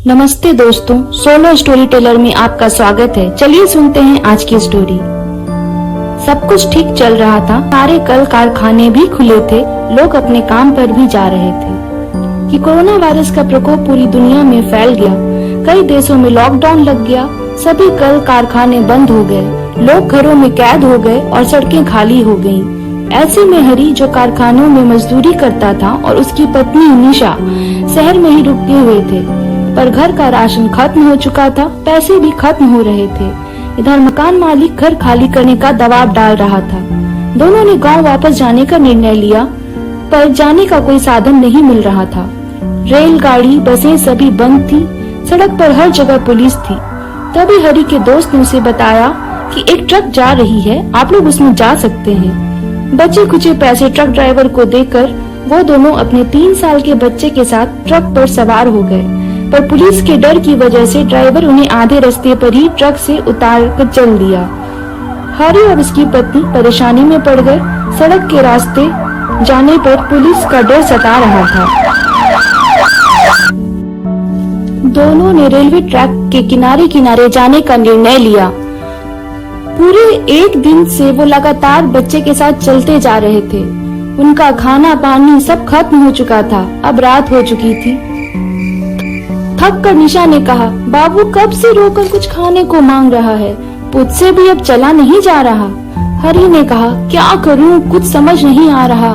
नमस्ते दोस्तों, solo story teller में आपका स्वागत है। चलिए सुनते हैं आज की स्टोरी। सब कुछ ठीक चल रहा था। सारे कल कारखाने भी खुले थे, लोग अपने काम पर भी जा रहे थे कि कोरोना वायरस का प्रकोप पूरी दुनिया में फैल गया। कई देशों में लॉकडाउन लग गया, सभी कल कारखाने बंद हो गए, लोग घरों में कैद हो गए और सड़कें खाली हो गयी। ऐसे में हरी, जो कारखानों में मजदूरी करता था, और उसकी पत्नी निशा शहर में ही रुके हुए थे, पर घर का राशन खत्म हो चुका था, पैसे भी खत्म हो रहे थे। इधर मकान मालिक घर खाली करने का दबाव डाल रहा था। दोनों ने गांव वापस जाने का निर्णय लिया, पर जाने का कोई साधन नहीं मिल रहा था। रेलगाड़ी, बसें सभी बंद थी, सड़क पर हर जगह पुलिस थी। तभी हरी के दोस्त ने उसे बताया कि एक ट्रक जा रही है, आप लोग उसमें जा सकते हैं। बचे कुचे पैसे ट्रक ड्राइवर को देकर वो दोनों अपने 3 साल के बच्चे के साथ ट्रक पर सवार हो गए, पर पुलिस के डर की वजह से ड्राइवर उन्हें आधे रास्ते पर ही ट्रक से उतार कर चल दिया। हरी और उसकी पत्नी परेशानी में पड़ गए। सड़क के रास्ते जाने पर पुलिस का डर सता रहा था। दोनों ने रेलवे ट्रैक के किनारे किनारे जाने का निर्णय लिया। पूरे एक दिन से वो लगातार बच्चे के साथ चलते जा रहे थे। उनका खाना पानी सब खत्म हो चुका था, अब रात हो चुकी थी। थक कर निशा ने कहा, बाबू कब से रोकर कुछ खाने को मांग रहा है, मुझसे भी अब चला नहीं जा रहा। हरी ने कहा, क्या करूं, कुछ समझ नहीं आ रहा,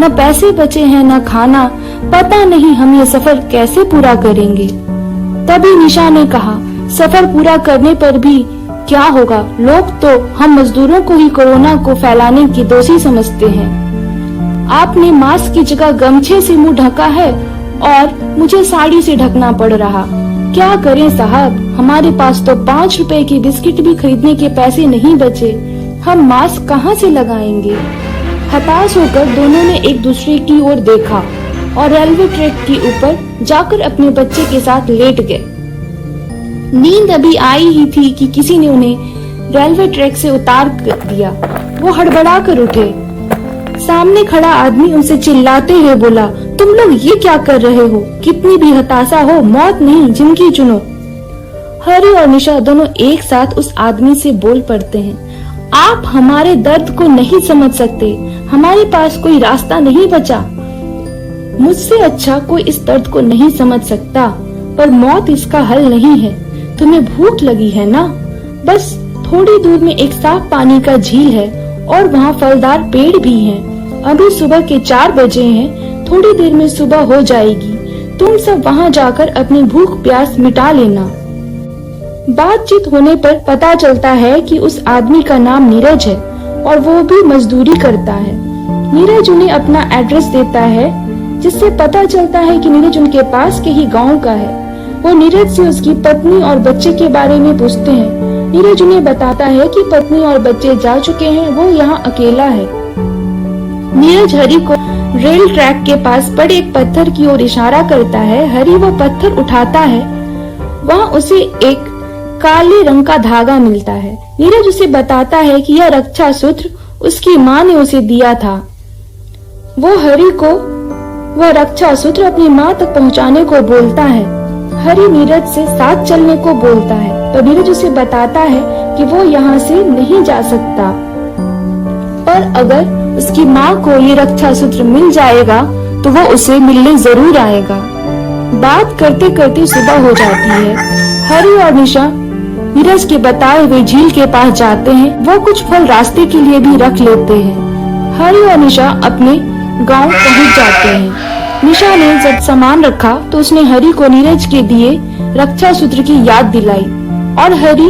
न पैसे बचे हैं न खाना, पता नहीं हम ये सफर कैसे पूरा करेंगे। तभी निशा ने कहा, सफर पूरा करने पर भी क्या होगा, लोग तो हम मजदूरों को ही कोरोना को फैलाने की दोषी समझते हैं। आपने मास्क की जगह गमछे से मुंह ढका है और मुझे साड़ी से ढकना पड़ रहा। क्या करें साहब, हमारे पास तो 5 रुपए की बिस्किट भी खरीदने के पैसे नहीं बचे, हम मास्क कहाँ से लगाएंगे। हताश होकर दोनों ने एक दूसरे की ओर देखा और रेलवे ट्रैक के ऊपर जाकर अपने बच्चे के साथ लेट गए। नींद अभी आई ही थी कि किसी ने उन्हें रेलवे ट्रैक से उतार कर दिया। वो हड़बड़ा कर उठे। सामने खड़ा आदमी उनसे चिल्लाते हुए बोला, तुम लोग ये क्या कर रहे हो, कितनी भी हताशा हो, मौत नहीं जिंदगी चुनो। हरी और निशा दोनों एक साथ उस आदमी से बोल पड़ते हैं, आप हमारे दर्द को नहीं समझ सकते, हमारे पास कोई रास्ता नहीं बचा। मुझसे अच्छा कोई इस दर्द को नहीं समझ सकता, पर मौत इसका हल नहीं है। तुम्हें भूख लगी है ना, बस थोड़ी दूर में एक साफ पानी का झील है और वहाँ फलदार पेड़ भी हैं। अभी सुबह के 4 बजे हैं, थोड़ी देर में सुबह हो जाएगी, तुम सब वहाँ जाकर अपनी भूख प्यास मिटा लेना। बातचीत होने पर पता चलता है कि उस आदमी का नाम नीरज है और वो भी मजदूरी करता है। नीरज उन्हें अपना एड्रेस देता है, जिससे पता चलता है कि नीरज उनके पास के ही गांव का है। वो नीरज से उसकी पत्नी और बच्चे के बारे में पूछते हैं। नीरज उन्हें बताता है कि पत्नी और बच्चे जा चुके हैं, वो यहाँ अकेला है। नीरज हरी को रेल ट्रैक के पास पड़े एक पत्थर की ओर इशारा करता है। हरी वो पत्थर उठाता है, वहाँ उसे एक काले रंग का धागा मिलता है। नीरज उसे बताता है कि यह रक्षा सूत्र उसकी माँ ने उसे दिया था। वो हरी को वह रक्षा सूत्र अपनी माँ तक पहुँचाने को बोलता है। हरी नीरज से साथ चलने को बोलता है, पर नीरज उसे बताता है कि वो यहाँ से नहीं जा सकता, पर अगर उसकी माँ को ये रक्षा सूत्र मिल जाएगा तो वो उसे मिलने जरूर आएगा। बात करते करते सुबह हो जाती है। हरी और निशा नीरज के बताए हुए झील के पास जाते हैं। वो कुछ फल रास्ते के लिए भी रख लेते हैं। हरी और निशा अपने गांव पहुंच जाते हैं। निशा ने जब सामान रखा तो उसने हरी को नीरज के दिए रक्षा सूत्र की याद दिलाई और हरी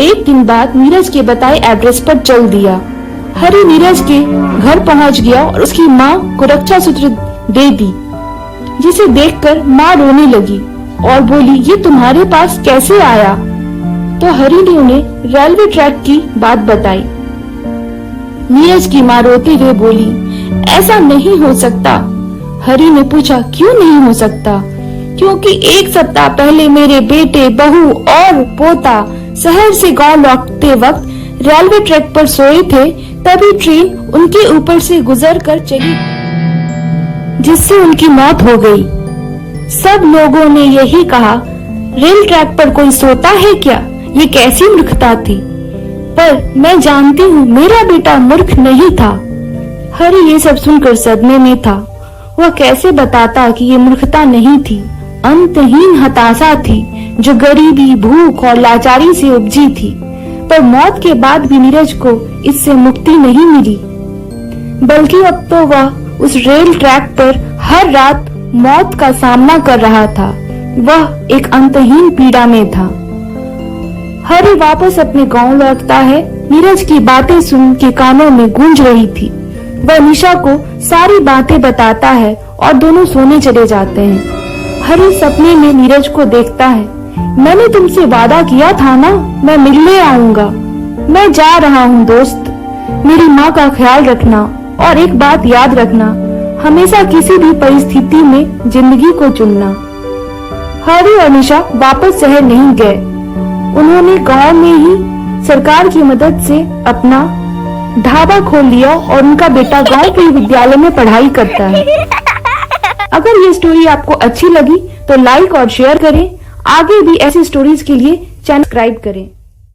एक दिन बाद नीरज के बताए एड्रेस पर चल दिया। हरी नीरज के घर पहुंच गया और उसकी माँ को रक्षा सूत्र दे दी, जिसे देखकर माँ रोने लगी और बोली, ये तुम्हारे पास कैसे आया। तो हरी ने उन्हें रेलवे ट्रैक की बात बताई। नीरज की माँ रोते हुए बोली, ऐसा नहीं हो सकता। हरी ने पूछा, क्यों नहीं हो सकता। क्योंकि 1 सप्ताह पहले मेरे बेटे, बहू और पोता शहर से गांव लौटते वक्त रेलवे ट्रैक पर सोए थे, तभी ट्रेन उनके ऊपर से गुजर कर चली, जिससे उनकी मौत हो गई। सब लोगों ने यही कहा रेल ट्रैक पर कोई सोता है क्या? ये कैसी मूर्खता थी। पर मैं जानती हूँ मेरा बेटा मूर्ख नहीं था। हरि ये सब सुनकर सदमे में था। वह कैसे बताता कि ये मूर्खता नहीं थी, अंतहीन हताशा थी जो गरीबी, भूख और लाचारी से उपजी थी। पर मौत के बाद भी नीरज को इससे मुक्ति नहीं मिली, बल्कि अब तो वह उस रेल ट्रैक पर हर रात मौत का सामना कर रहा था। वह एक अंतहीन पीड़ा में था। हरि वापस अपने गांव लौटता है। नीरज की बातें सुन के कानों में गूंज रही थी। वह निशा को सारी बातें बताता है और दोनों सोने चले जाते हैं। हरि सपने में नीरज को देखता है। मैंने तुमसे वादा किया था ना, मैं मिलने आऊंगा। मैं जा रहा हूँ दोस्त। मेरी माँ का ख्याल रखना और एक बात याद रखना, हमेशा किसी भी परिस्थिति में जिंदगी को चुनना। हरि और निशा वापस शहर नहीं गए। उन्होंने गांव में ही सरकार की मदद से अपना ढाबा खोल लिया और उनका बेटा गांव के विद्यालय में पढ़ाई करता है। अगर ये स्टोरी आपको अच्छी लगी तो लाइक और शेयर करें। आगे भी ऐसी स्टोरीज के लिए चैनल सब्सक्राइब करें।